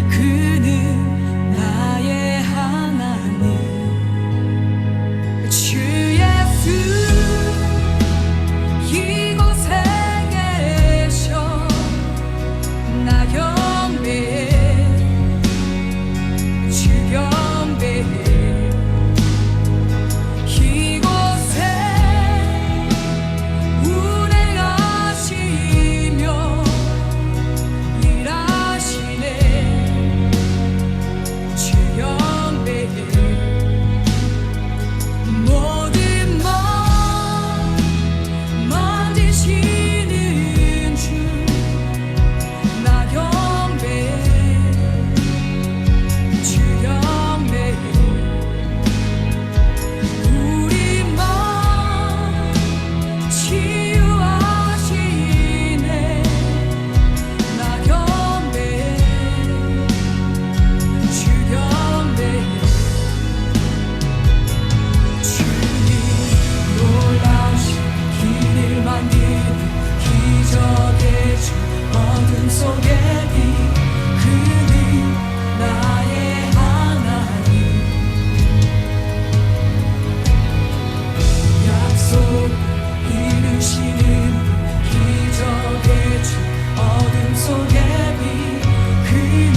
그는 나의 하나님. 주 예수 이곳에 계셔. 나 경배해, 주 경배해. 이곳에 운행하시며 일하시네. 주 경배해. 모든 맘 만지시는 주 나 경배해, 주 경배해. 우리 맘 치유하시네. 나 경배해, 주 경배해. 주님 놀라신 길을 만드는 기적의 주 어둠 속의 빛 그는 나의 하나님. 약속 이루시는 기적의 주 어둠 속의 빛 그는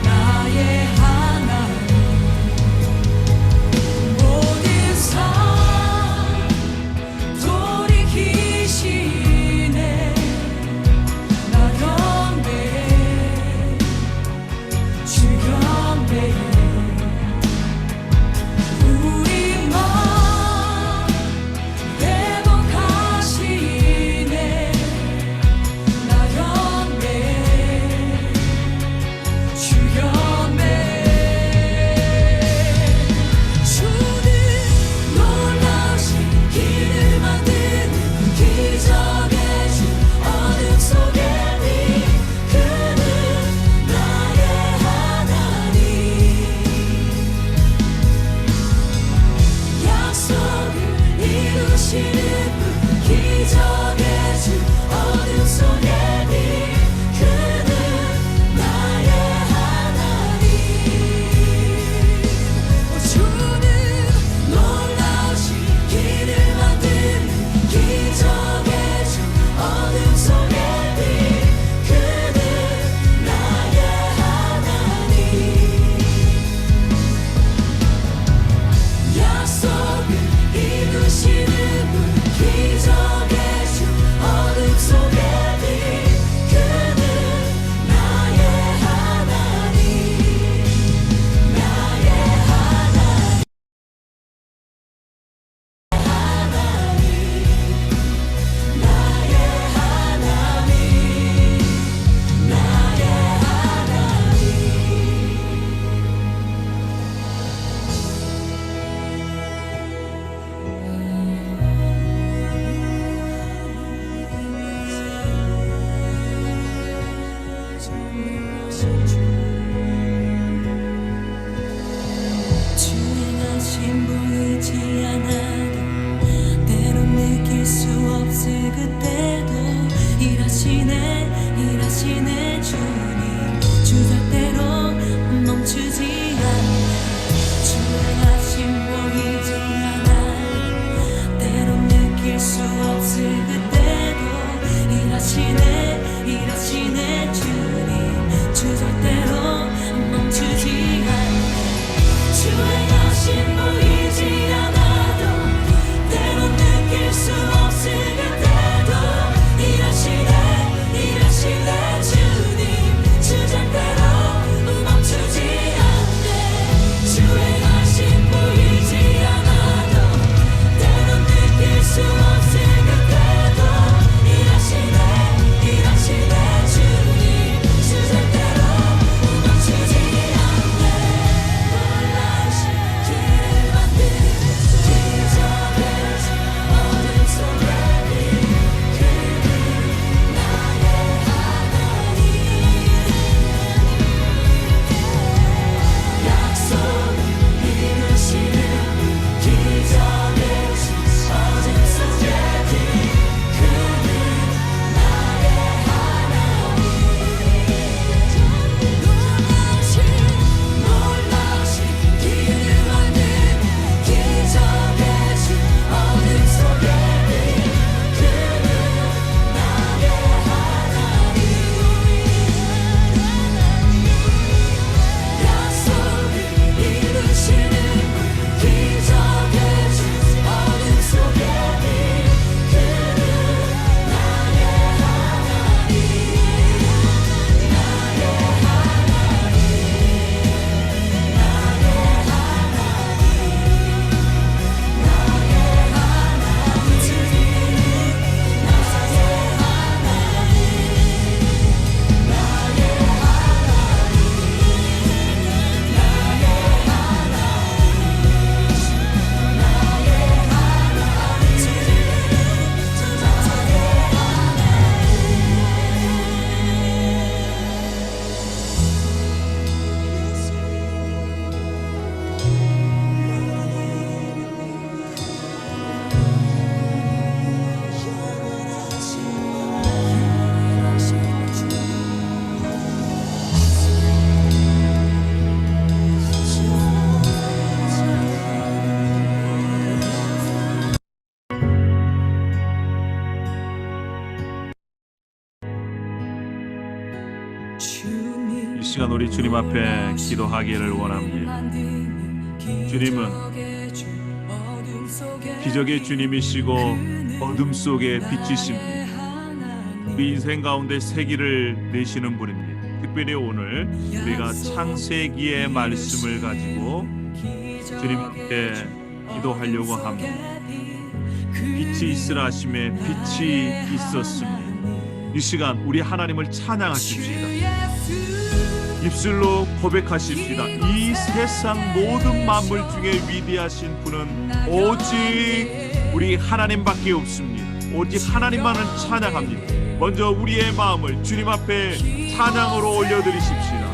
나의 하나님. 모든 삶 돌이키시네. 나 경배해, 주 경배해. 우리 맘 회복하시네. 나 경배해, 주 경배해. 주는 놀라신 길을 만드는 기적의 주 어둠 속의 빛 그는 나의 하나님. 우리 주님 앞에 기도하기를 원합니다. 주님은 기적의 주님이시고 어둠 속에 빛이십니다. 우리 인생 가운데 세기를 내시는 분입니다. 특별히 오늘 우리가 창세기의 말씀을 가지고 주님께 기도하려고 합니다. 빛이 있으라 하심에 빛이 있었습니다. 이 시간 우리 하나님을 찬양하십시다. 입술로 고백하십시다. 이 세상 모든 만물 중에 위대하신 분은 오직 우리 하나님밖에 없습니다. 오직 하나님만을 찬양합니다. 먼저 우리의 마음을 주님 앞에 찬양으로 올려드리십시다.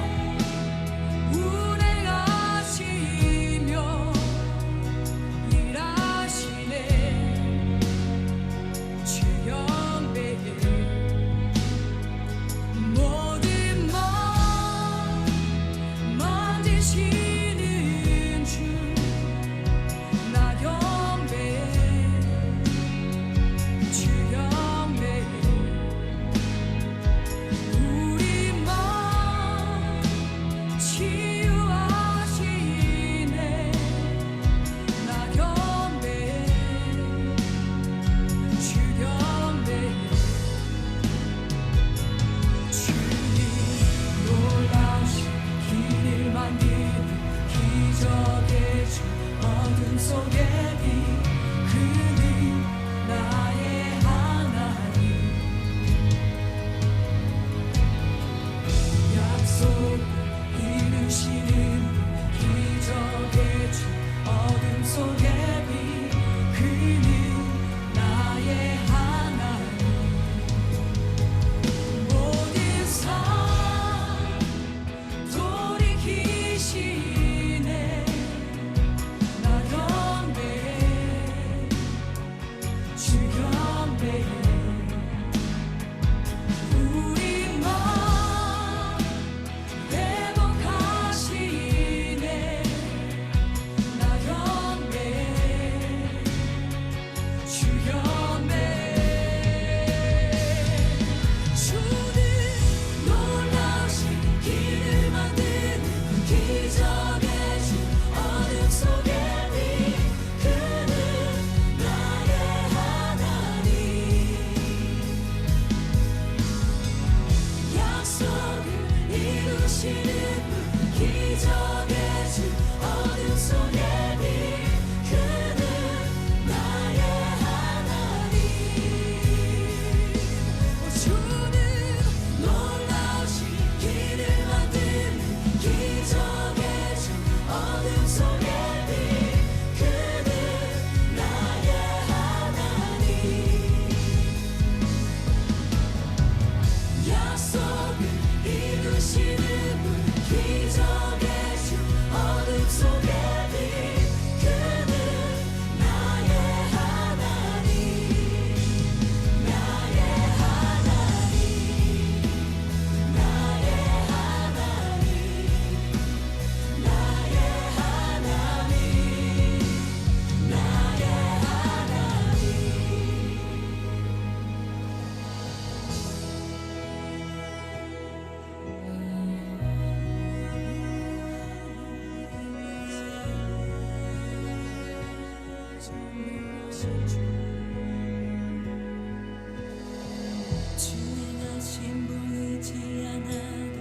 주행하신 보이지 않아도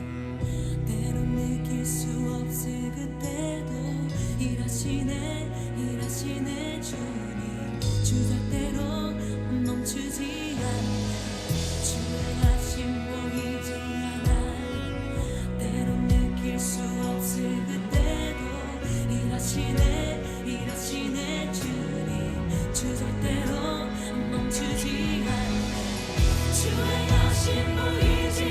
때론 느낄 수 없을 그때도 일하시네 주님 주 절대로 멈추지 않네 주행하신 보이지 않아도 때론 느낄 수 없을 그때도 일하시네 주님 주 절대로 멈추지 않네 주행하신 보이지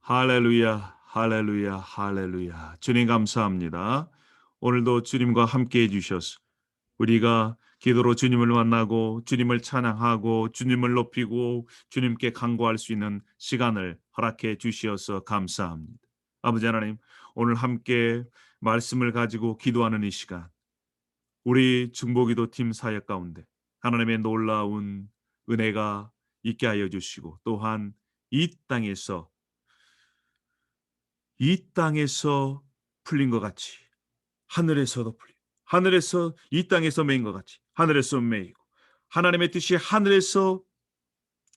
할렐루야, 할렐루야, 할렐루야. 주님 감사합니다. 오늘도 주님과 함께 해주셔서 우리가 기도로 주님을 만나고 주님을 찬양하고 주님을 높이고 주님께 간구할 수 있는 시간을 허락해 주시어서 감사합니다. 아버지 하나님, 오늘 함께 말씀을 가지고 기도하는 이 시간, 우리 중보기도 팀 사역 가운데 하나님의 놀라운 은혜가 있게 하여 주시고, 또한 이 땅에서 풀린 것 같이 하늘에서도 풀리고, 하늘에서 이 땅에서 메인 것 같이 하늘에서 메이고, 하나님의 뜻이 하늘에서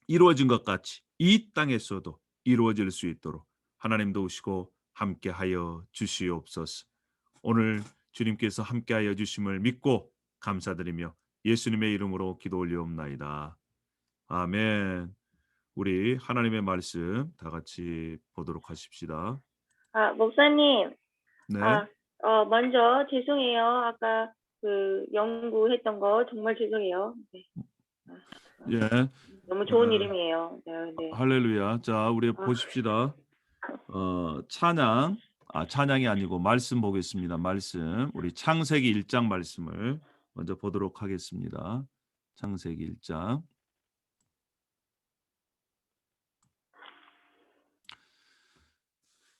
이루어진 것 같이 이 땅에서도 이루어질 수 있도록 하나님 도우시고 함께하여 주시옵소서. 오늘 주님께서 함께하여 주심을 믿고 감사드리며 예수님의 이름으로 기도 올리옵나이다. 아멘. 우리 하나님의 말씀 다 같이 보도록 하십시다. 목사님, 네. 먼저 죄송해요. 아까 그 연구했던 거 정말 죄송해요. 네. 예. 너무 좋은 이름이에요. 네. 할렐루야. 자, 우리 보십시다. 찬양이 아니고 말씀 보겠습니다. 말씀. 우리 창세기 1장 말씀을 먼저 보도록 하겠습니다. 창세기 1장.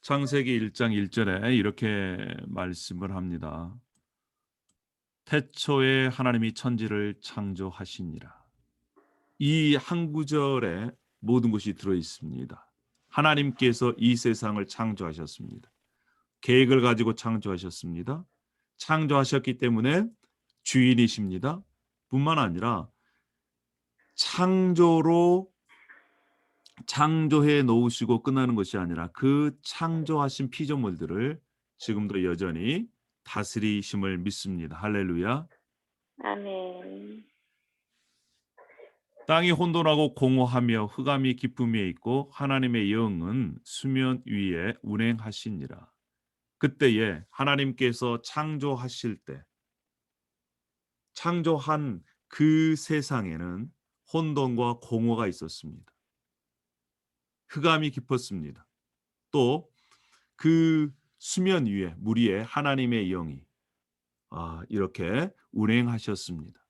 창세기 1장 1절에 이렇게 말씀을 합니다. 태초에 하나님이 천지를 창조하시니라. 이 한 구절에 모든 것이 들어 있습니다. 하나님께서 이 세상을 창조하셨습니다. 계획을 가지고 창조하셨습니다. 창조하셨기 때문에 주인이십니다. 뿐만 아니라 창조해 놓으시고 끝나는 것이 아니라 그 창조하신 피조물들을 지금도 여전히 다스리심을 믿습니다. 할렐루야. 아멘. 땅이 혼돈하고 공허하며 흑암이 깊음에 있고 하나님의 영은 수면 위에 운행하시니라. 그때에 하나님께서 창조하실 때 창조한 그 세상에는 혼돈과 공허가 있었습니다. 흑암이 깊었습니다. 또 그 수면 위에 물 위에 하나님의 영이 이렇게 운행하셨습니다.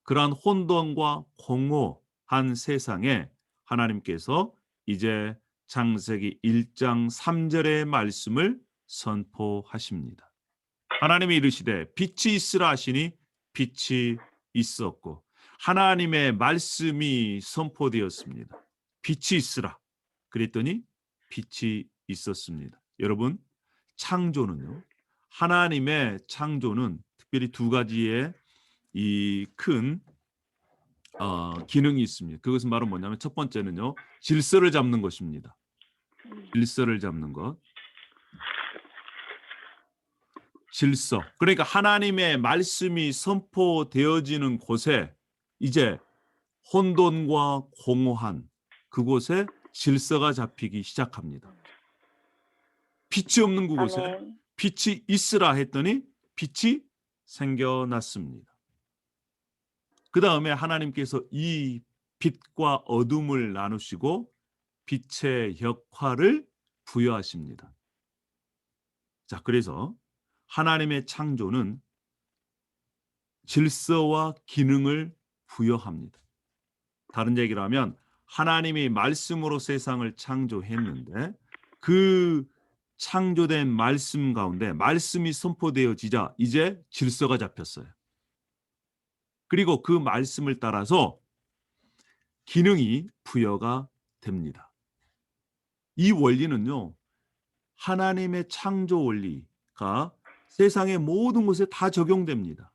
그러한 혼돈과 공허한 세상에 하나님께서 이제 창세기 1장 3절의 말씀을 선포하십니다. 하나님이 이르시되 빛이 있으라 하시니 빛이 있었고, 하나님의 말씀이 선포되었습니다. 빛이 있으라 그랬더니 빛이 있었습니다. 여러분, 창조는요, 하나님의 창조는 특별히 두 가지의 이 큰 기능이 있습니다. 그것은 바로 뭐냐면, 첫 번째는요, 질서를 잡는 것입니다. 질서를 잡는 것. 질서. 그러니까 하나님의 말씀이 선포되어지는 곳에 이제 혼돈과 공허한 그곳에 질서가 잡히기 시작합니다. 빛이 없는 그곳에 아멘. 빛이 있으라 했더니 빛이 생겨났습니다. 그 다음에 하나님께서 이 빛과 어둠을 나누시고 빛의 역할을 부여하십니다. 자, 그래서 하나님의 창조는 질서와 기능을 부여합니다. 다른 얘기로 하면 하나님이 말씀으로 세상을 창조했는데 그 창조된 말씀 가운데 말씀이 선포되어지자 이제 질서가 잡혔어요. 그리고 그 말씀을 따라서 기능이 부여가 됩니다. 이 원리는요, 하나님의 창조 원리가 세상의 모든 곳에 다 적용됩니다.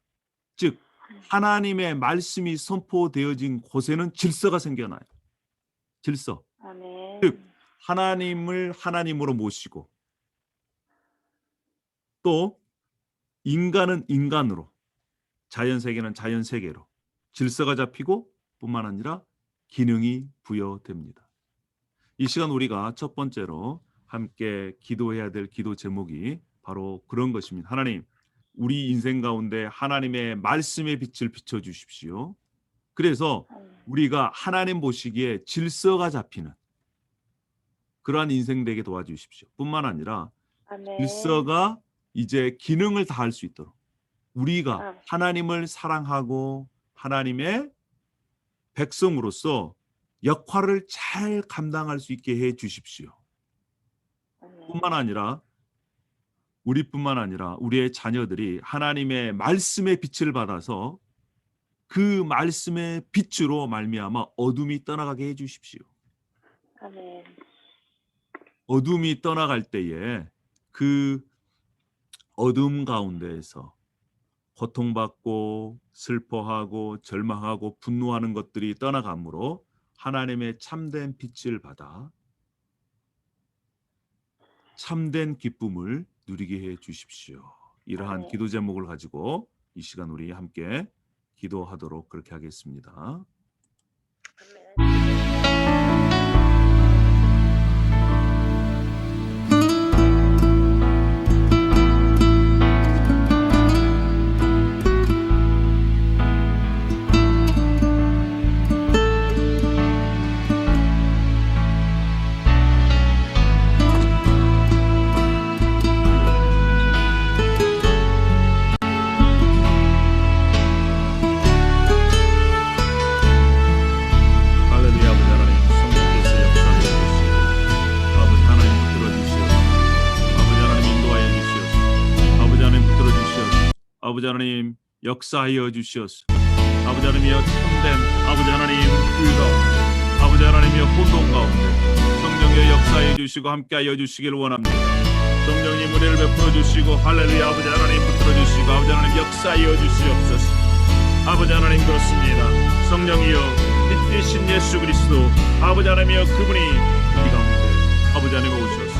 즉, 하나님의 말씀이 선포되어진 곳에는 질서가 생겨나요. 질서. 아멘. 즉, 하나님을 하나님으로 모시고 또 인간은 인간으로, 자연세계는 자연세계로 질서가 잡히고 뿐만 아니라 기능이 부여됩니다. 이 시간 우리가 첫 번째로 함께 기도해야 될 기도 제목이 바로 그런 것입니다. 하나님, 우리 인생 가운데 하나님의 말씀의 빛을 비춰주십시오. 그래서 우리가 하나님 보시기에 질서가 잡히는, 그러한 인생 되게 도와주십시오. 뿐만 아니라 아멘. 질서가 이제 기능을 다할 수 있도록 우리가 아. 하나님을 사랑하고 하나님의 백성으로서 역할을 잘 감당할 수 있게 해 주십시오. 아멘. 우리뿐만 아니라 우리의 자녀들이 하나님의 말씀의 빛을 받아서 그 말씀의 빛으로 말미암아 어둠이 떠나가게 해 주십시오. 아멘. 어둠이 떠나갈 때에 그 어둠 가운데에서 고통받고 슬퍼하고 절망하고 분노하는 것들이 떠나가므로 하나님의 참된 빛을 받아 참된 기쁨을 누리게 해 주십시오. 이러한 아멘. 기도 제목을 가지고 이 시간 우리 함께 기도하도록 그렇게 하겠습니다. 할렐루야. 아버지 하나님, 성령께서 역사하여 주시고 아버지 하나님 붙들어 주시옵소서. 아버지 하나님 인도하여 주시옵소서. 아버지 하나님 붙들어 주시옵소서. 아버지 하나님 역사하여 주시옵소서. 아버지 하나님이여 참된 아버지 하나님 그 가운데 아버지 하나님이여 혼돈 가운데 성령의 역사해 주시고 함께하여 주시길 원합니다. 성령님 은혜를 베풀어 주시고 할렐루야. 아버지 하나님 붙들어 주시고 아버지 하나님 역사하여 주시옵소서. 아버지 하나님 그렇습니다. 성령이여 빛 되신 예수 그리스도 아버지 하나님이여 그분이 우리 가운데 아버지 하나님 오셔서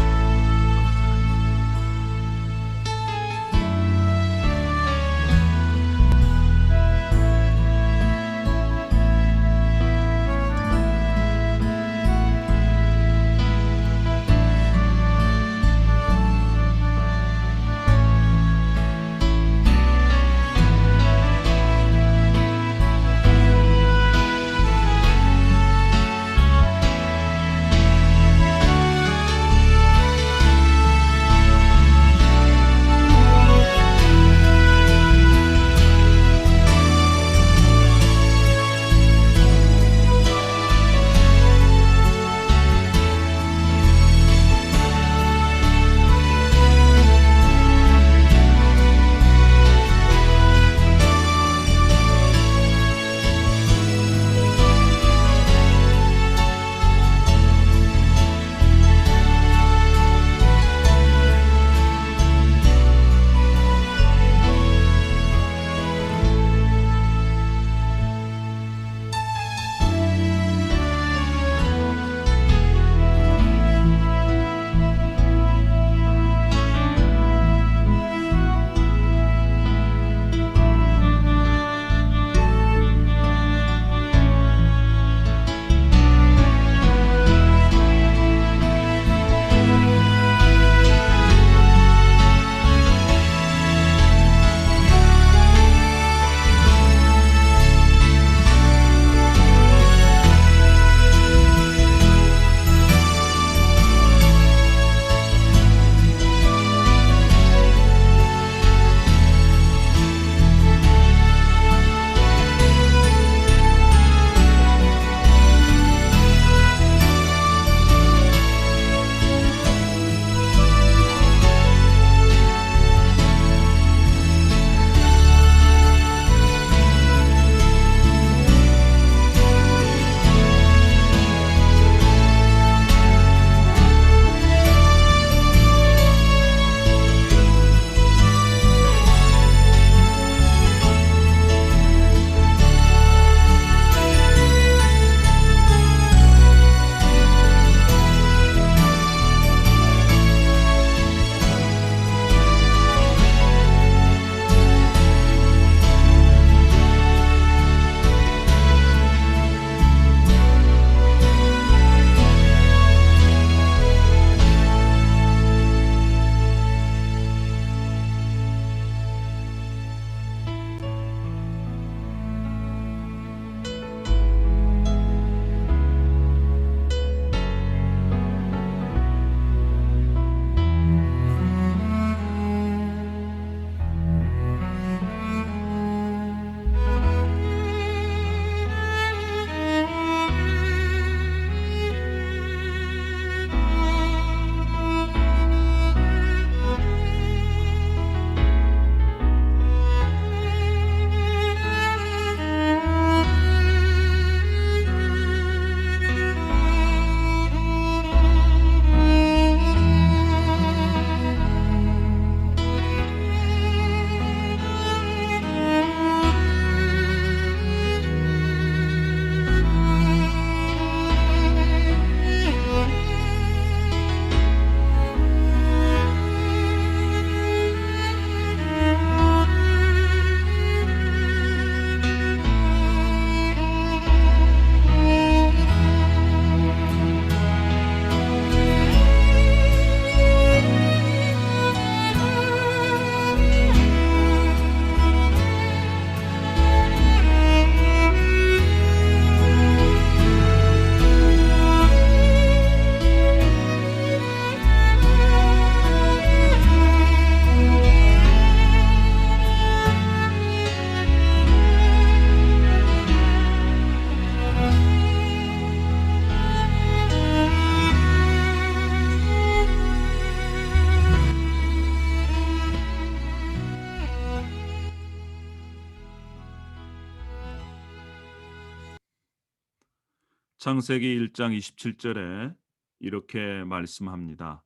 창세기 1장 27절에 이렇게 말씀합니다.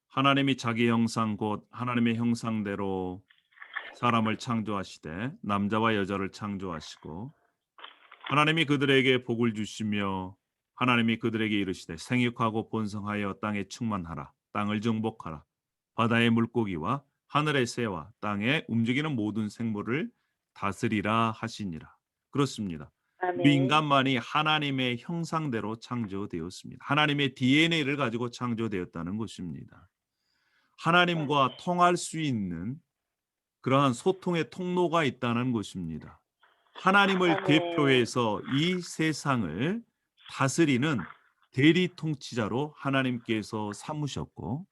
하나님이 자기 형상 곧 하나님의 형상대로 사람을 창조하시되 남자와 여자를 창조하시고 하나님이 그들에게 복을 주시며 하나님이 그들에게 이르시되 생육하고 번성하여 땅에 충만하라. 땅을 정복하라. 바다의 물고기와 하늘의 새와 땅에 움직이는 모든 생물을 다스리라 하시니라. 그렇습니다. 우리 아멘. 인간만이 하나님의 형상대로 창조되었습니다. 하나님의 DNA를 가지고 창조되었다는 것입니다. 하나님과 통할 수 있는 그러한 소통의 통로가 있다는 것입니다. 하나님을 아멘. 대표해서 이 세상을 다스리는 대리 통치자로 하나님께서 삼으셨고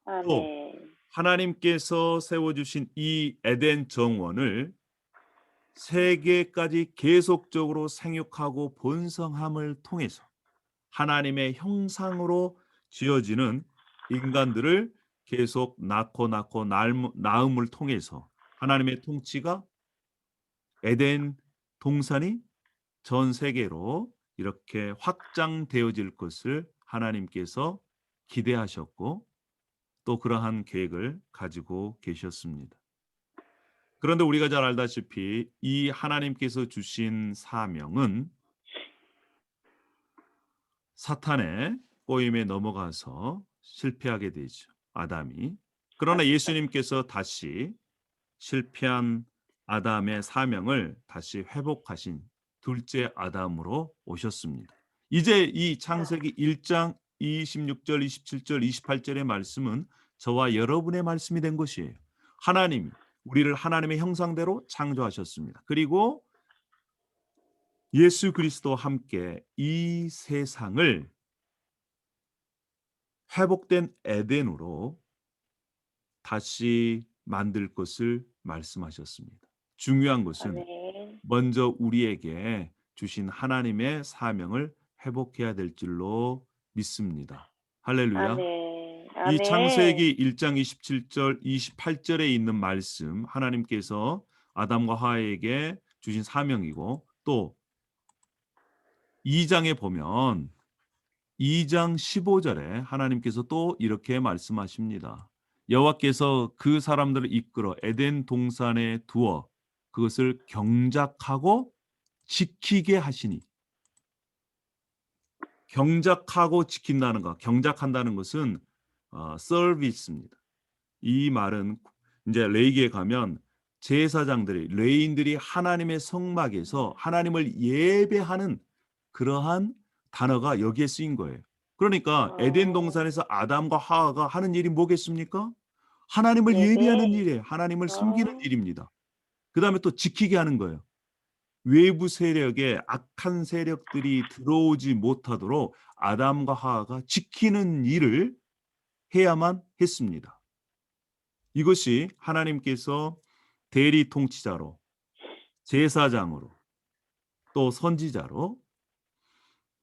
또 아멘. 하나님께서 세워주신 이 에덴 정원을 세계까지 계속적으로 생육하고 번성함을 통해서 하나님의 형상으로 지어지는 인간들을 계속 낳고 낳음을 통해서 하나님의 통치가 에덴 동산이 전 세계로 이렇게 확장되어질 것을 하나님께서 기대하셨고 또 그러한 계획을 가지고 계셨습니다. 그런데 우리가 잘 알다시피 이 하나님께서 주신 사명은 사탄의 꼬임에 넘어가서 실패하게 되죠. 아담이. 그러나 예수님께서 다시 실패한 아담의 사명을 다시 회복하신 둘째 아담으로 오셨습니다. 이제 이 창세기 1장 26절, 27절, 28절의 말씀은 저와 여러분의 말씀이 된 것이에요. 하나님이 우리를 하나님의 형상대로 창조하셨습니다. 그리고 예수 그리스도와 함께 이 세상을 회복된 에덴으로 다시 만들 것을 말씀하셨습니다. 중요한 것은 아멘. 먼저 우리에게 주신 하나님의 사명을 회복해야 될 줄로 믿습니다. 할렐루야. 아멘. 이 아멘. 창세기 1장 27절, 28절에 있는 말씀 하나님께서 아담과 하와에게 주신 사명이고 또 2장에 보면 2장 15절에 하나님께서 또 이렇게 말씀하십니다. 여호와께서 그 사람들을 이끌어 에덴 동산에 두어 그것을 경작하고 지키게 하시니 경작하고 지킨다는 것, 경작한다는 것은 서비스입니다. 이 말은 이제 레이기에 가면 제사장들이 레인들이 하나님의 성막에서 하나님을 예배하는 그러한 단어가 여기에 쓰인 거예요. 그러니까 에덴 동산에서 아담과 하와가 하는 일이 뭐겠습니까? 하나님을 예배. 예배하는 일이에요. 하나님을 섬기는 일입니다. 그 다음에 또 지키게 하는 거예요. 외부 세력의 악한 세력들이 들어오지 못하도록 아담과 하와가 지키는 일을 해야만 했습니다. 이것이 하나님께서 대리 통치자로, 제사장으로, 또 선지자로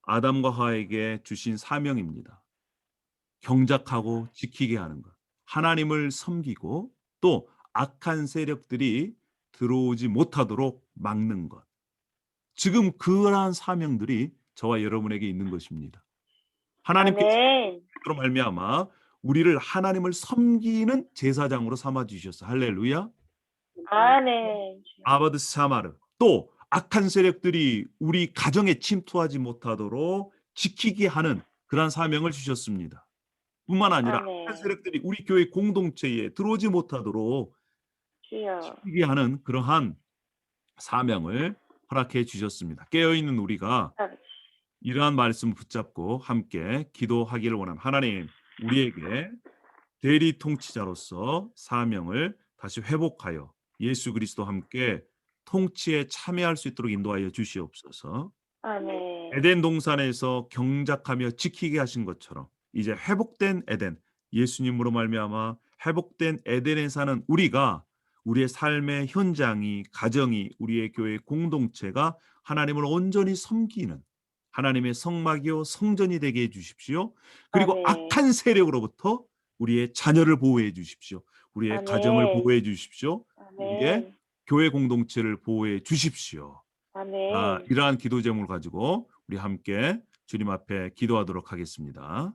아담과 하와에게 주신 사명입니다. 경작하고 지키게 하는 것. 하나님을 섬기고 또 악한 세력들이 들어오지 못하도록 막는 것. 지금 그러한 사명들이 저와 여러분에게 있는 것입니다. 하나님께서 아멘. 그로 말미암아 우리를 하나님을 섬기는 제사장으로 삼아 주셨어. 할렐루야. 아멘. 아바드 사마르. 또 악한 세력들이 우리 가정에 침투하지 못하도록 지키게 하는 그러한 사명을 주셨습니다. 뿐만 아니라 아멘. 악한 세력들이 우리 교회 공동체에 들어오지 못하도록 주여. 지키게 하는 그러한 사명을 허락해 주셨습니다. 깨어있는 우리가 아멘. 이러한 말씀 붙잡고 함께 기도하기를 원합니다. 하나님, 우리에게 대리 통치자로서 사명을 다시 회복하여 예수 그리스도와 함께 통치에 참여할 수 있도록 인도하여 주시옵소서. 아멘. 에덴 동산에서 경작하며 지키게 하신 것처럼 이제 회복된 에덴, 예수님으로 말미암아 회복된 에덴에 사는 우리가 우리의 삶의 현장이, 가정이, 우리의 교회 공동체가 하나님을 온전히 섬기는 하나님의 성막이요 성전이 되게 해주십시오. 그리고 아멘. 악한 세력으로부터 우리의 자녀를 보호해 주십시오. 우리의 아멘. 가정을 보호해 주십시오. 우리의 아멘. 교회 공동체를 보호해 주십시오. 아멘. 이러한 기도 제목을 가지고 우리 함께 주님 앞에 기도하도록 하겠습니다.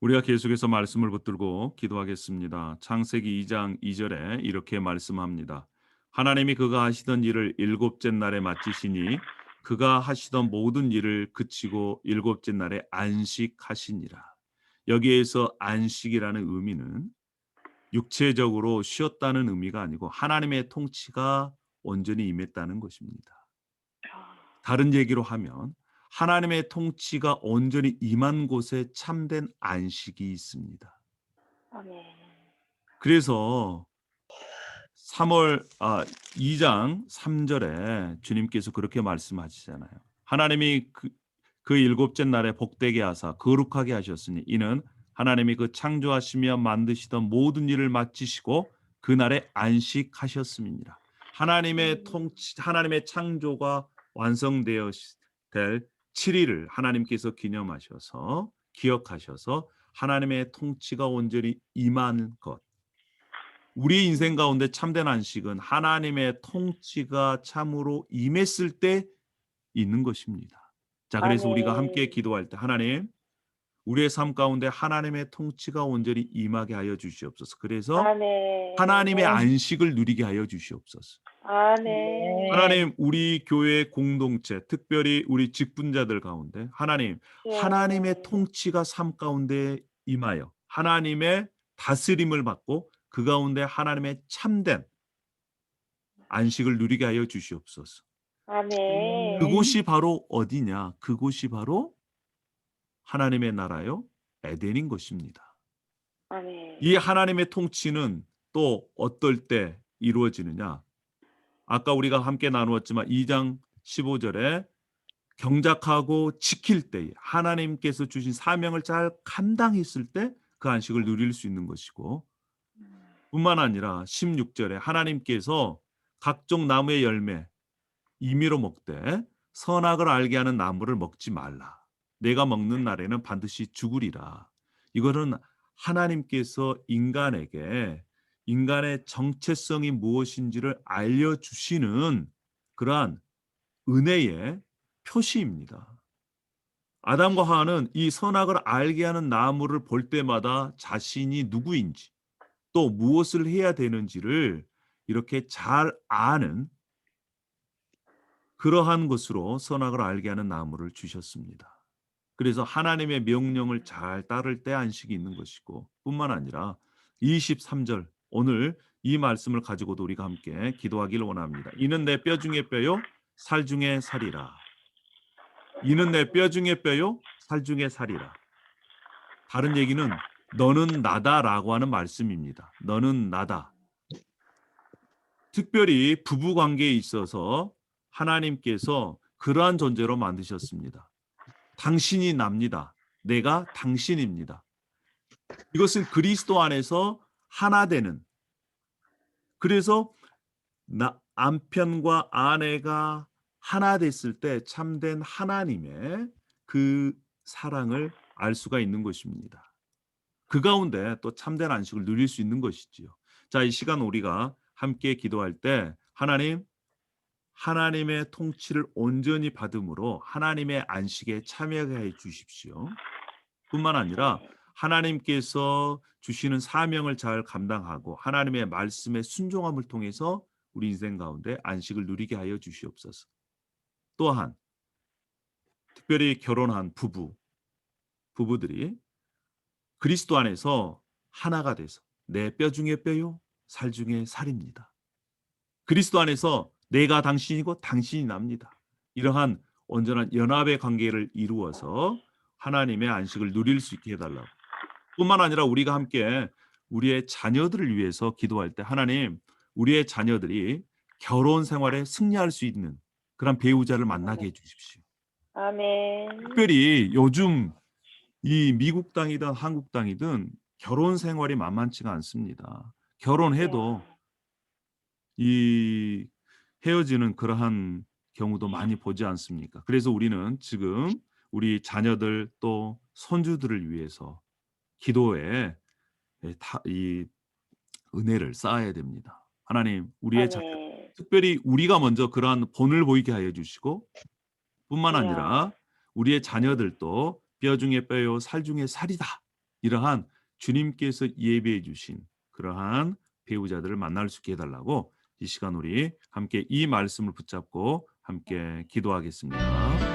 우리가 계속해서 말씀을 붙들고 기도하겠습니다. 창세기 2장 2절에 이렇게 말씀합니다. 하나님이 그가 하시던 일을 일곱째 날에 마치시니 그가 하시던 모든 일을 그치고 일곱째 날에 안식하시니라. 여기에서 안식이라는 의미는 육체적으로 쉬었다는 의미가 아니고 하나님의 통치가 온전히 임했다는 것입니다. 다른 얘기로 하면 하나님의 통치가 온전히 임한 곳에 참된 안식이 있습니다. 아멘. 그래서 2장 3절에 주님께서 그렇게 말씀하시잖아요. 하나님이 그 일곱째 날에 복되게 하사 거룩하게 하셨으니 이는 하나님이 그 창조하시며 만드시던 모든 일을 마치시고 그날에 안식하셨음이니라. 하나님의 통치, 하나님의 창조가 완성되어 될 7일을 하나님께서 기억하셔서 하나님의 통치가 온전히 임한 것. 우리 인생 가운데 참된 안식은 하나님의 통치가 참으로 임했을 때 있는 것입니다. 자, 그래서 아멘. 우리가 함께 기도할 때 하나님, 우리의 삶 가운데 하나님의 통치가 온전히 임하게 하여 주시옵소서. 그래서 아멘. 하나님의 안식을 누리게 하여 주시옵소서. 아멘. 하나님, 우리 교회 공동체, 특별히 우리 직분자들 가운데 하나님, 예. 하나님의 통치가 삶 가운데 임하여 하나님의 다스림을 받고 그 가운데 하나님의 참된 안식을 누리게 하여 주시옵소서. 아멘. 그곳이 바로 어디냐? 그곳이 바로 하나님의 나라요, 에덴인 것입니다. 아멘. 이 하나님의 통치는 또 어떨 때 이루어지느냐? 아까 우리가 함께 나누었지만 2장 15절에 경작하고 지킬 때에 하나님께서 주신 사명을 잘 감당했을 때 그 안식을 누릴 수 있는 것이고, 뿐만 아니라 16절에 하나님께서 각종 나무의 열매 임의로 먹되 선악을 알게 하는 나무를 먹지 말라. 내가 먹는 날에는 반드시 죽으리라. 이거는 하나님께서 인간에게 인간의 정체성이 무엇인지를 알려주시는 그러한 은혜의 표시입니다. 아담과 하와는 이 선악을 알게 하는 나무를 볼 때마다 자신이 누구인지 또 무엇을 해야 되는지를 이렇게 잘 아는 그러한 것으로 선악을 알게 하는 나무를 주셨습니다. 그래서 하나님의 명령을 잘 따를 때 안식이 있는 것이고, 뿐만 아니라 23절 오늘 이 말씀을 가지고도 우리가 함께 기도하기를 원합니다. 이는 내 뼈 중에 뼈요 살 중에 살이라. 이는 내 뼈 중에 뼈요 살 중에 살이라. 다른 얘기는 너는 나다라고 하는 말씀입니다. 너는 나다. 특별히 부부 관계에 있어서 하나님께서 그러한 존재로 만드셨습니다. 당신이 납니다. 내가 당신입니다. 이것은 그리스도 안에서 하나 되는, 그래서 남편과 아내가 하나 됐을 때 참된 하나님의 그 사랑을 알 수가 있는 것입니다. 그 가운데 또 참된 안식을 누릴 수 있는 것이지요. 자, 이 시간 우리가 함께 기도할 때 하나님의 통치를 온전히 받음으로 하나님의 안식에 참여하게 해 주십시오. 뿐만 아니라 하나님께서 주시는 사명을 잘 감당하고 하나님의 말씀에 순종함을 통해서 우리 인생 가운데 안식을 누리게 하여 주시옵소서. 또한 특별히 결혼한 부부들이 그리스도 안에서 하나가 돼서 내 뼈 중에 뼈요 살 중에 살입니다. 그리스도 안에서 내가 당신이고 당신이 납니다. 이러한 온전한 연합의 관계를 이루어서 하나님의 안식을 누릴 수 있게 해달라고. 뿐만 아니라 우리가 함께 우리의 자녀들을 위해서 기도할 때 하나님, 우리의 자녀들이 결혼 생활에 승리할 수 있는 그런 배우자를 만나게 해주십시오. 아멘. 특별히 요즘 이 미국 땅이든 한국 땅이든 결혼 생활이 만만치가 않습니다. 결혼해도 이 헤어지는 그러한 경우도 많이 보지 않습니까? 그래서 우리는 지금 우리 자녀들 또 손주들을 위해서 기도에 이 은혜를 쌓아야 됩니다. 하나님, 우리의 자녀, 특별히 우리가 먼저 그러한 본을 보이게 하여 주시고, 뿐만 아니라 우리의 자녀들도 뼈 중에 뼈요 살 중에 살이다 이러한 주님께서 예배해 주신 그러한 배우자들을 만날 수 있게 해달라고 이 시간 우리 함께 이 말씀을 붙잡고 함께 기도하겠습니다.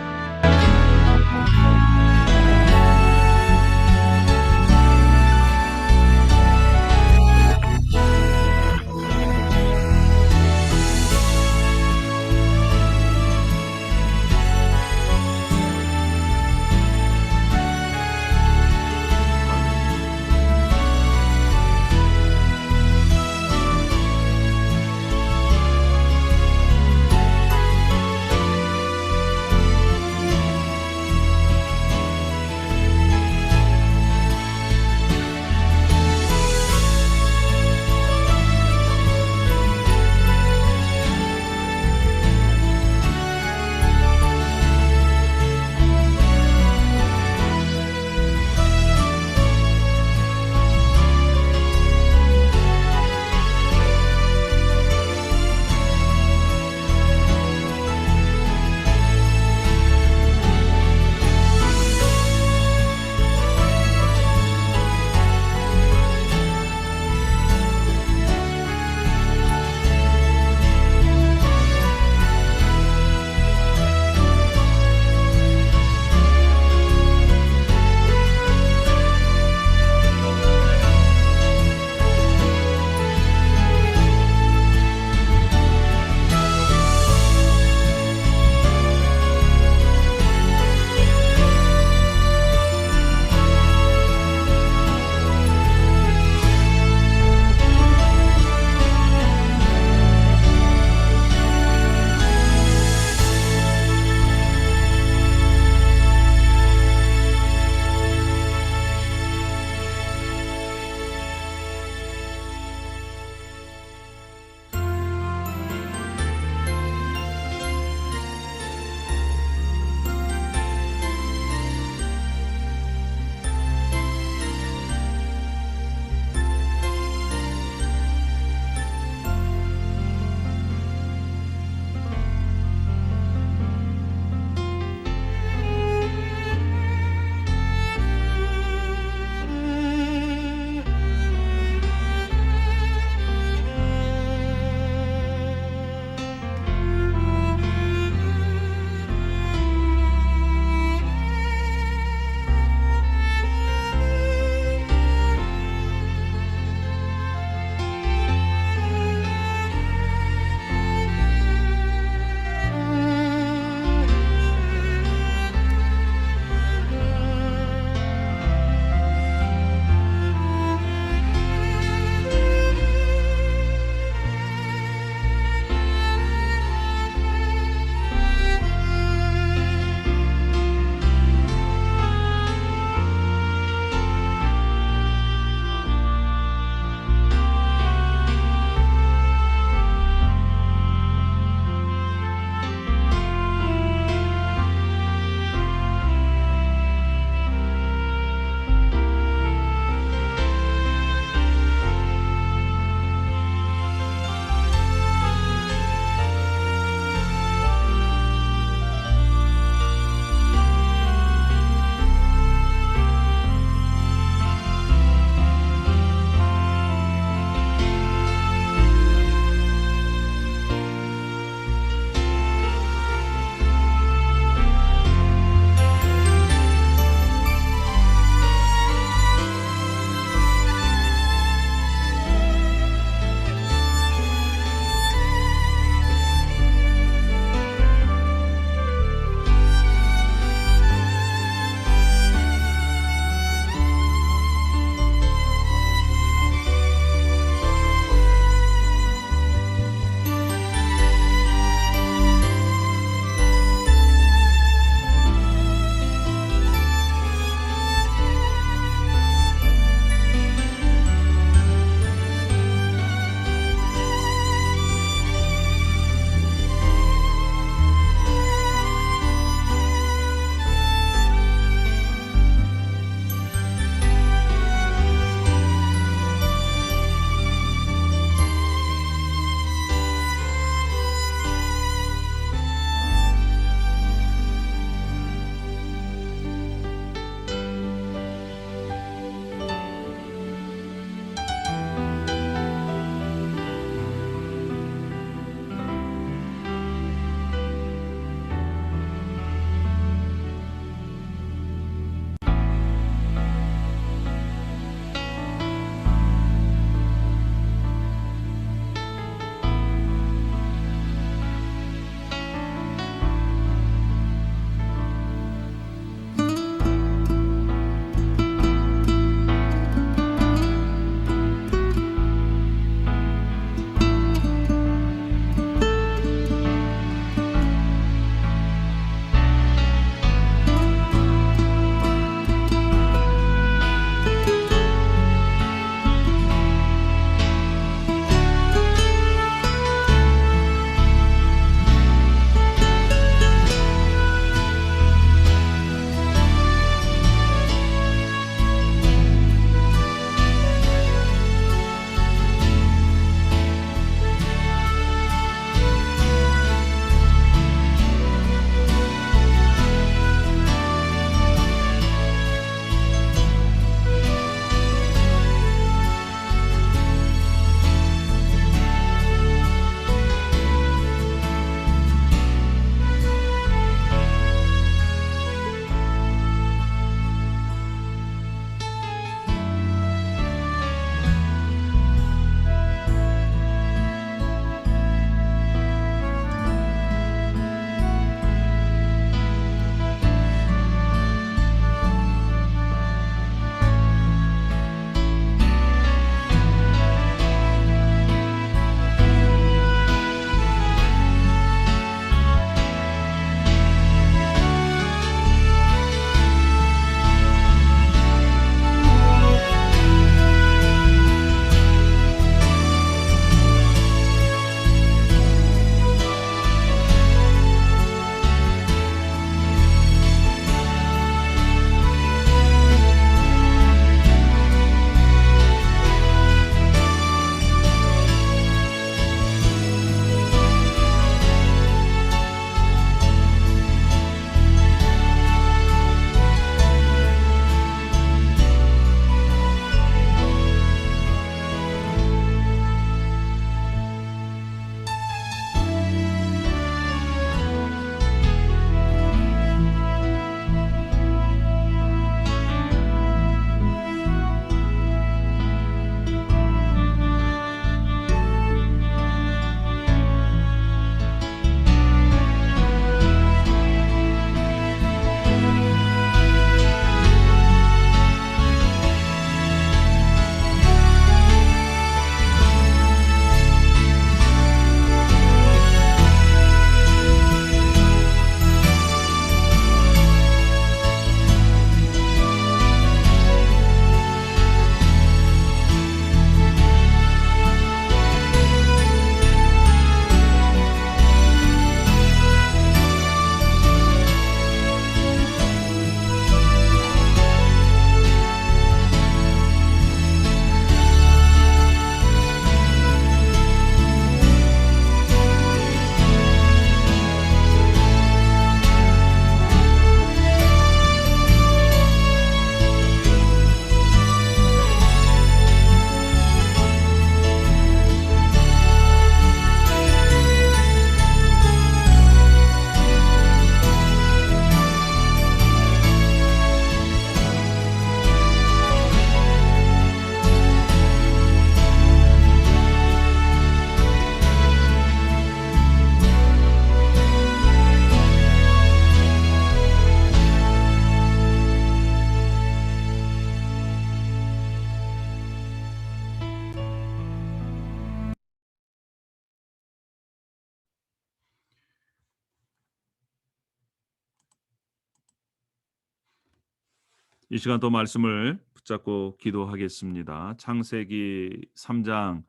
이 시간 또 말씀을 붙잡고 기도하겠습니다. 창세기 3장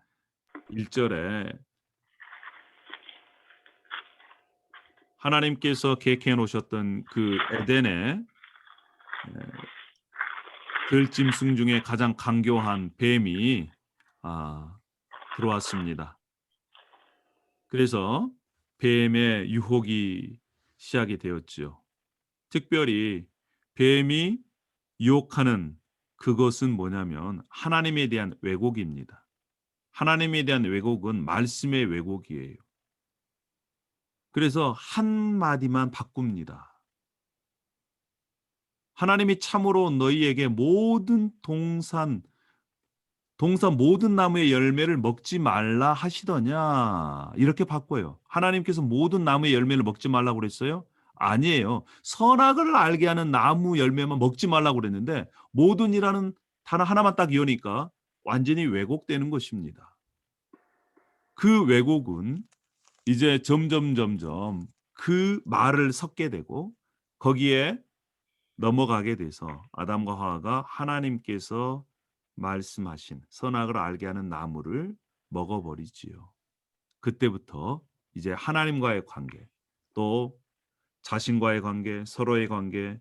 1절에 하나님께서 계획해 놓으셨던 그 에덴에 들짐승 중에 가장 강교한 뱀이 들어왔습니다. 그래서 뱀의 유혹이 시작이 되었지요. 특별히 뱀이 유혹하는 그것은 뭐냐면 하나님에 대한 왜곡입니다. 하나님에 대한 왜곡은 말씀의 왜곡이에요. 그래서 한마디만 바꿉니다. 하나님이 참으로 너희에게 모든 동산 모든 나무의 열매를 먹지 말라 하시더냐, 이렇게 바꿔요. 하나님께서 모든 나무의 열매를 먹지 말라고 그랬어요? 아니에요. 선악을 알게 하는 나무 열매만 먹지 말라고 그랬는데 모든이라는 단어 하나만 딱 이으니까 완전히 왜곡되는 것입니다. 그 왜곡은 이제 점점 그 말을 섞게 되고 거기에 넘어가게 돼서 아담과 하와가 하나님께서 말씀하신 선악을 알게 하는 나무를 먹어버리지요. 그때부터 이제 하나님과의 관계, 또 자신과의 관계, 서로의 관계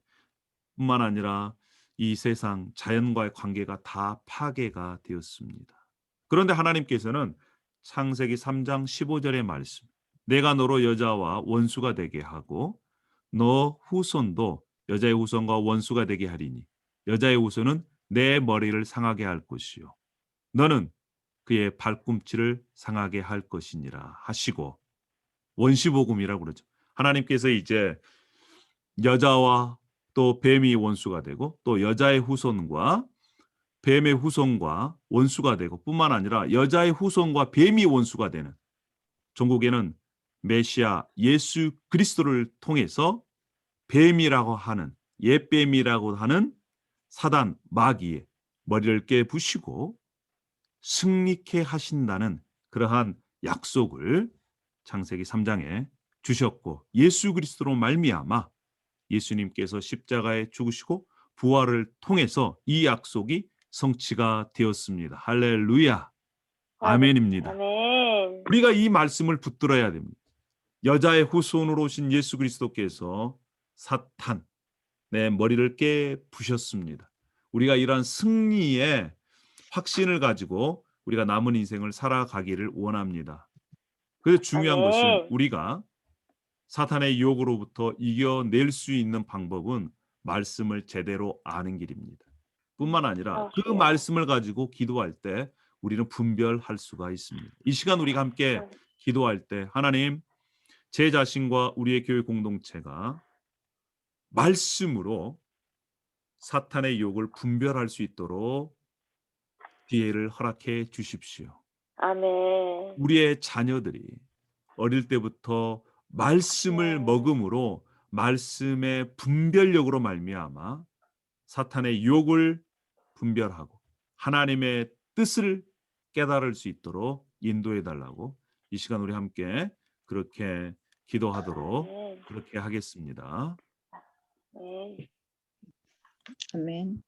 뿐만 아니라 이 세상 자연과의 관계가 다 파괴가 되었습니다. 그런데 하나님께서는 창세기 3장 15절의 말씀, 내가 너로 여자와 원수가 되게 하고 너 후손도 여자의 후손과 원수가 되게 하리니 여자의 후손은 내 머리를 상하게 할 것이요 너는 그의 발꿈치를 상하게 할 것이니라 하시고, 원시복음이라고 그러죠. 하나님께서 이제 여자와 또 뱀이 원수가 되고 또 여자의 후손과 뱀의 후손과 원수가 되고 뿐만 아니라 여자의 후손과 뱀이 원수가 되는, 종국에는 메시아 예수 그리스도를 통해서 뱀이라고 하는, 옛뱀이라고 하는 사단 마귀의 머리를 깨부시고 승리케 하신다는 그러한 약속을 창세기 3장에 주셨고, 예수 그리스도로 말미암아 예수님께서 십자가에 죽으시고 부활을 통해서 이 약속이 성취가 되었습니다. 할렐루야. 아멘입니다. 아멘. 우리가 이 말씀을 붙들어야 됩니다. 여자의 후손으로 오신 예수 그리스도께서 사탄 내 머리를 깨부셨습니다. 우리가 이러한 승리의 확신을 가지고 우리가 남은 인생을 살아가기를 원합니다. 그래서 중요한 아멘. 것은 우리가 사탄의 유혹으로부터 이겨낼 수 있는 방법은 말씀을 제대로 아는 길입니다. 뿐만 아니라 그 말씀을 가지고 기도할 때 우리는 분별할 수가 있습니다. 이 시간 우리가 함께 기도할 때 하나님, 제 자신과 우리의 교회 공동체가 말씀으로 사탄의 유혹을 분별할 수 있도록 기회를 허락해 주십시오. 아멘. 우리의 자녀들이 어릴 때부터 말씀을 먹음으로 말씀의 분별력으로 말미암아 사탄의 유혹을 분별하고 하나님의 뜻을 깨달을 수 있도록 인도해 달라고 이 시간 우리 함께 그렇게 기도하도록 그렇게 하겠습니다. 네. 아멘.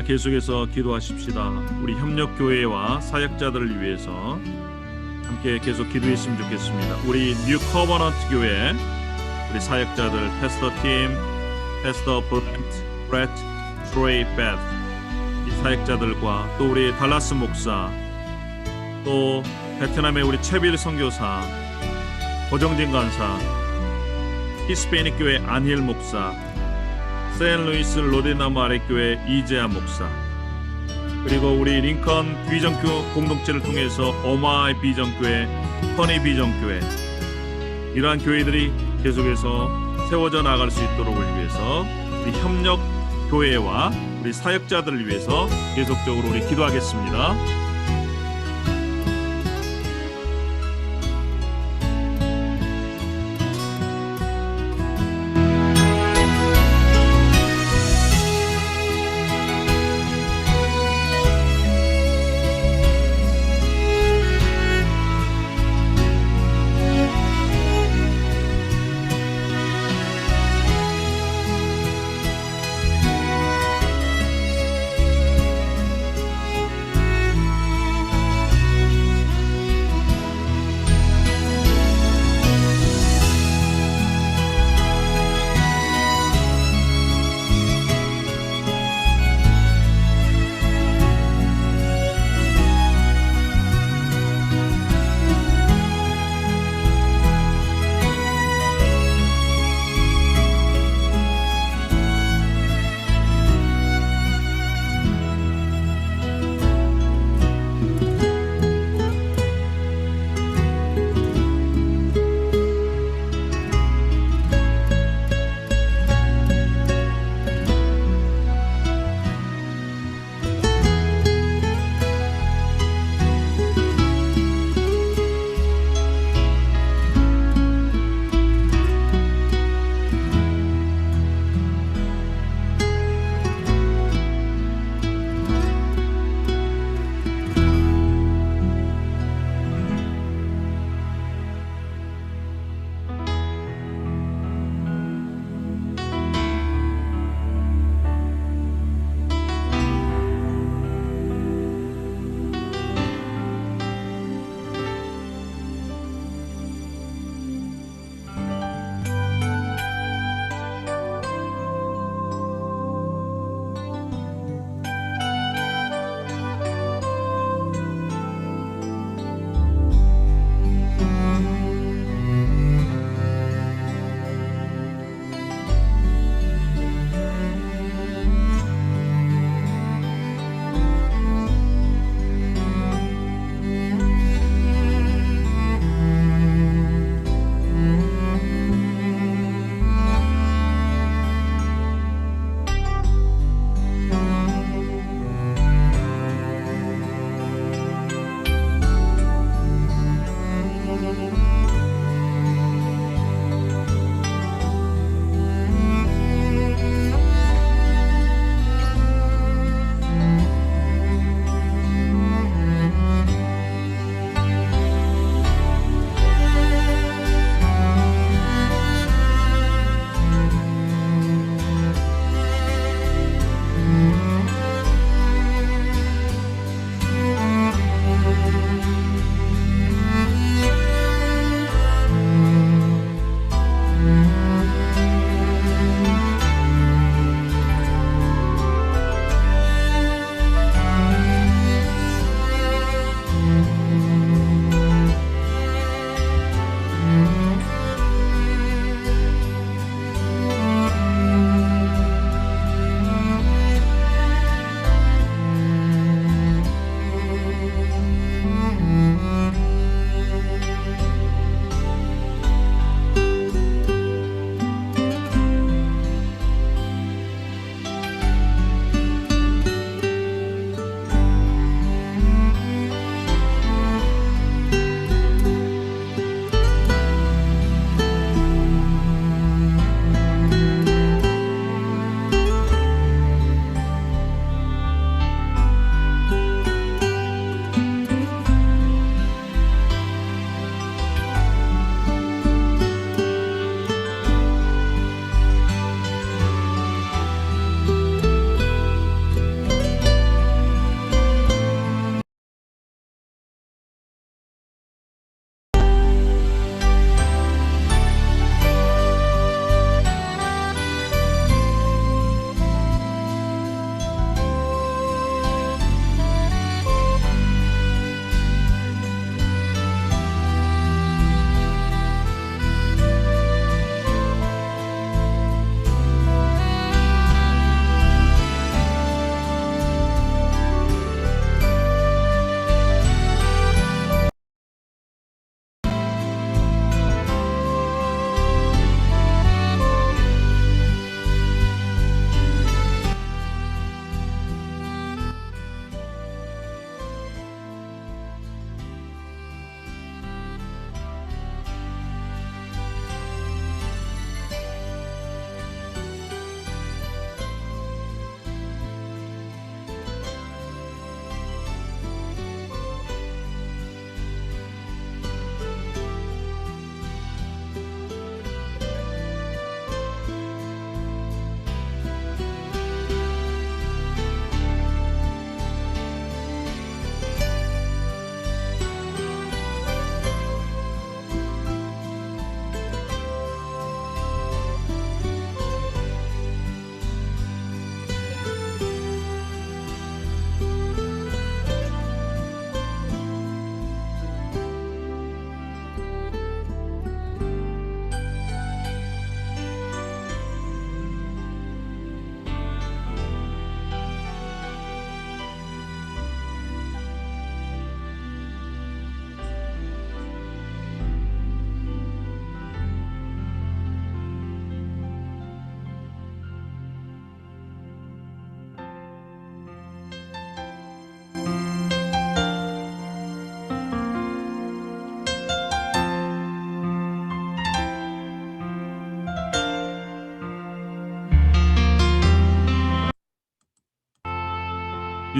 자, 계속해서 기도하십시다. 우리 협력교회와 사역자들을 위해서 함께 계속 기도했으면 좋겠습니다. 우리 뉴 커버넌트 교회 우리 사역자들 패스터 팀, 패스터 브렛, 트로이 베스 이 사역자들과 또 우리 달라스 목사, 또 베트남의 우리 채빌 선교사, 고정진 간사, 히스패닉 교회 안힐 목사, 샌루이스 로데나무 아랫교회 이재아 목사, 그리고 우리 링컨 비전교 공동체를 통해서 오마이 비전교회, 허니 비전교회 이러한 교회들이 계속해서 세워져 나갈 수 있도록 위해서 우리 협력 교회와 우리 사역자들을 위해서 계속적으로 우리 기도하겠습니다.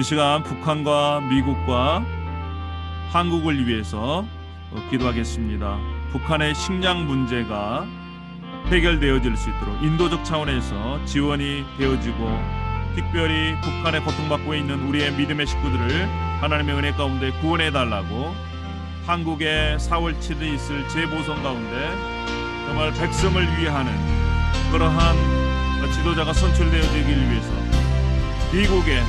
시간 북한과 미국과 한국을 위해서 기도하겠습니다. 북한의 식량 문제가 해결되어질 수 있도록 인도적 차원에서 지원이 되어지고, 특별히 북한에 고통받고 있는 우리의 믿음의 식구들을 하나님의 은혜 가운데 구원해 달라고, 한국의 4월 7일에 있을 재보선 가운데 정말 백성을 위하는 그러한 지도자가 선출되어지길 위해서, 미국의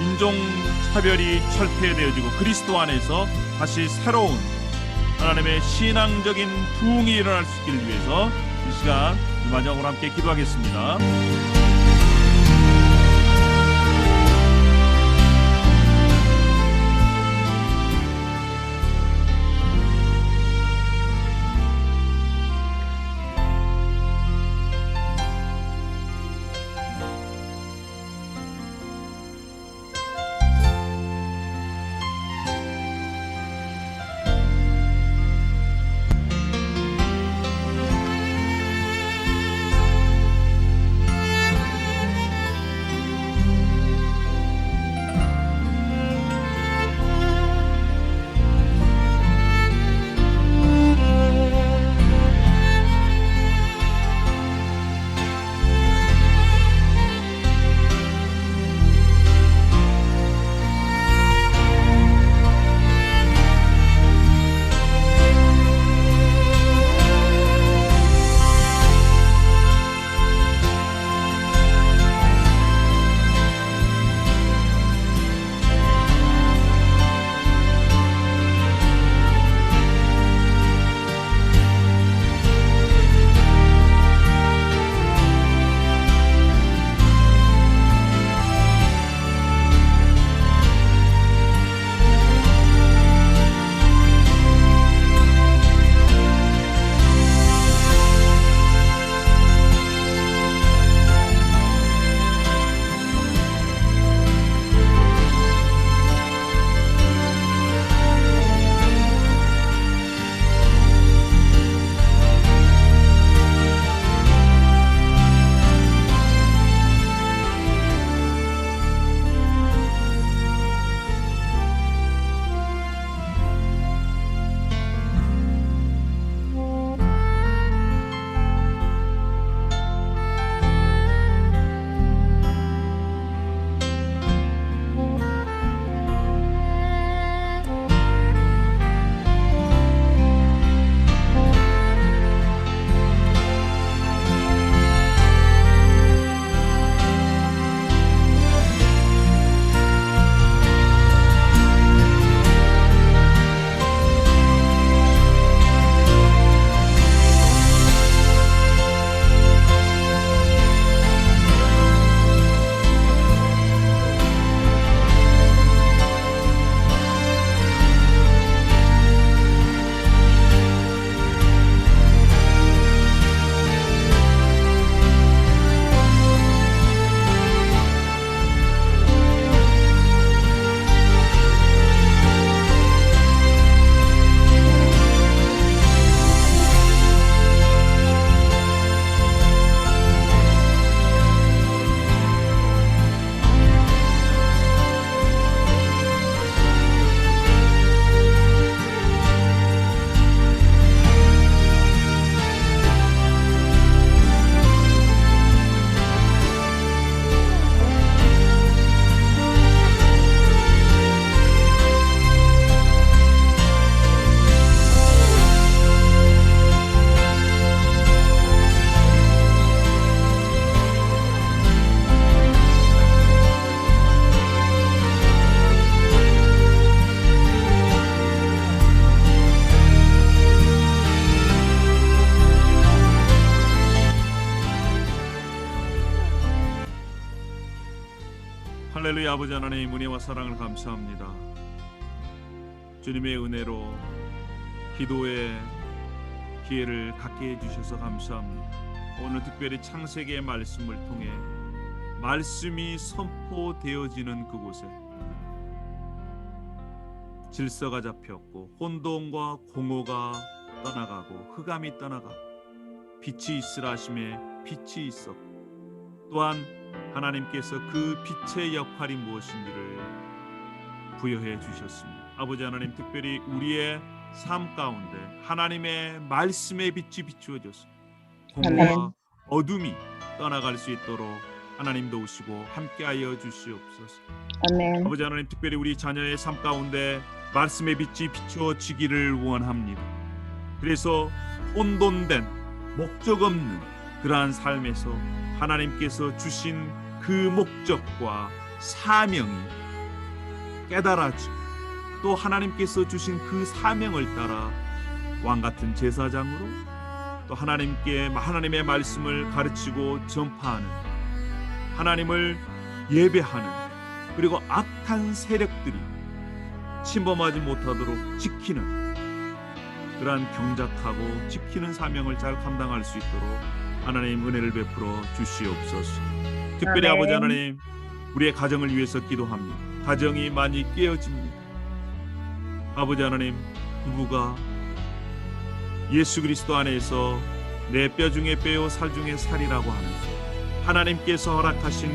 인종차별이 철폐되어지고 그리스도 안에서 다시 새로운 하나님의 신앙적인 부흥이 일어날 수 있기를 위해서 이 시간 마지막으로 함께 기도하겠습니다. 할렐루야. 아버지 하나님, 은혜와 사랑을 감사합니다. 주님의 은혜로 기도의 기회를 갖게 해주셔서 감사합니다. 오늘 특별히 창세기의 말씀을 통해 말씀이 선포되어지는 그곳에 질서가 잡혔고 혼돈과 공허가 떠나가고 흑암이 떠나가고 빛이 있으라 하심에 빛이 있었고, 또한 하나님께서 그 빛의 역할이 무엇인지를 부여해 주셨습니다. 아버지 하나님, 특별히 우리의 삶 가운데 하나님의 말씀의 빛이 비추어져서 공허와 아멘. 어둠이 떠나갈 수 있도록 하나님 도우시고 함께하여 주시옵소서. 아멘. 아버지 하나님, 특별히 우리 자녀의 삶 가운데 말씀의 빛이 비추어지기를 원합니다. 그래서 혼돈된 목적 없는 그러한 삶에서 하나님께서 주신 그 목적과 사명이 깨달아지고 또 하나님께서 주신 그 사명을 따라 왕같은 제사장으로 또 하나님의 말씀을 가르치고 전파하는, 하나님을 예배하는, 그리고 악한 세력들이 침범하지 못하도록 지키는 그러한 경작하고 지키는 사명을 잘 감당할 수 있도록 하나님 은혜를 베풀어 주시옵소서. 특별히 아멘. 아버지 하나님, 우리의 가정을 위해서 기도합니다. 가정이 많이 깨어집니다. 아버지 하나님, 부부가 예수 그리스도 안에서 내 뼈 중에 뼈요 살 중에 살이라고 하는 하나님께서 허락하신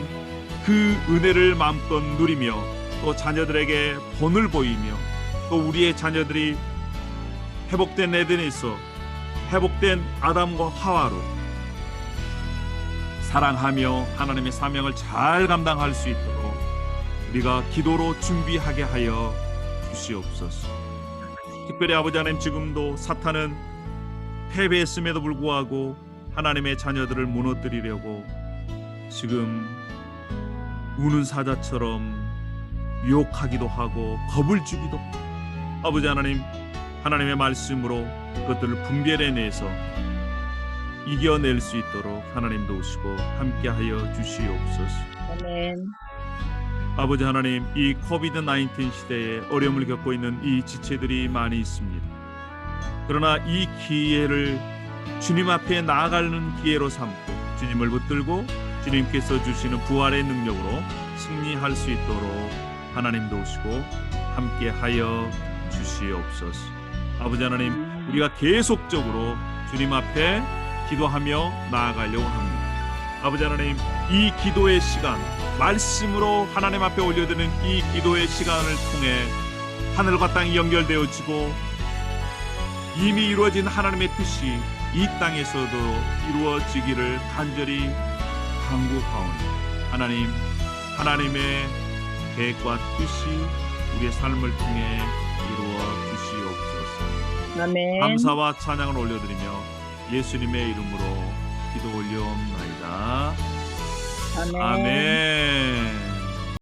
그 은혜를 마음껏 누리며 또 자녀들에게 본을 보이며 또 우리의 자녀들이 회복된 에덴에서 회복된 아담과 하와로 사랑하며 하나님의 사명을 잘 감당할 수 있도록 우리가 기도로 준비하게 하여 주시옵소서. 특별히 아버지 하나님, 지금도 사탄은 패배했음에도 불구하고 하나님의 자녀들을 무너뜨리려고 지금 우는 사자처럼 유혹하기도 하고 겁을 주기도 하고, 아버지 하나님, 하나님의 말씀으로 그것들을 분별해내서 이겨낼 수 있도록 하나님 도우시고 함께하여 주시옵소서. 아멘. 아버지 하나님, 이 코비드-19 시대에 어려움을 겪고 있는 이 지체들이 많이 있습니다. 그러나 이 기회를 주님 앞에 나아가는 기회로 삼고 주님을 붙들고 주님께서 주시는 부활의 능력으로 승리할 수 있도록 하나님 도우시고 함께하여 주시옵소서. 아버지 하나님, 우리가 계속적으로 주님 앞에 기도하며 나아가려고 합니다. 아버지 하나님, 이 기도의 시간, 말씀으로 하나님 앞에 올려드리는 이 기도의 시간을 통해 하늘과 땅이 연결되어지고 이미 이루어진 하나님의 뜻이 이 땅에서도 이루어지기를 간절히 간구하오니 하나님, 하나님의 계획과 뜻이 우리의 삶을 통해 이루어 주시옵소서. 아멘. 감사와 찬양을 올려드리며 예수님의 이름으로 기도 올려옵나이다. 아멘. 아멘.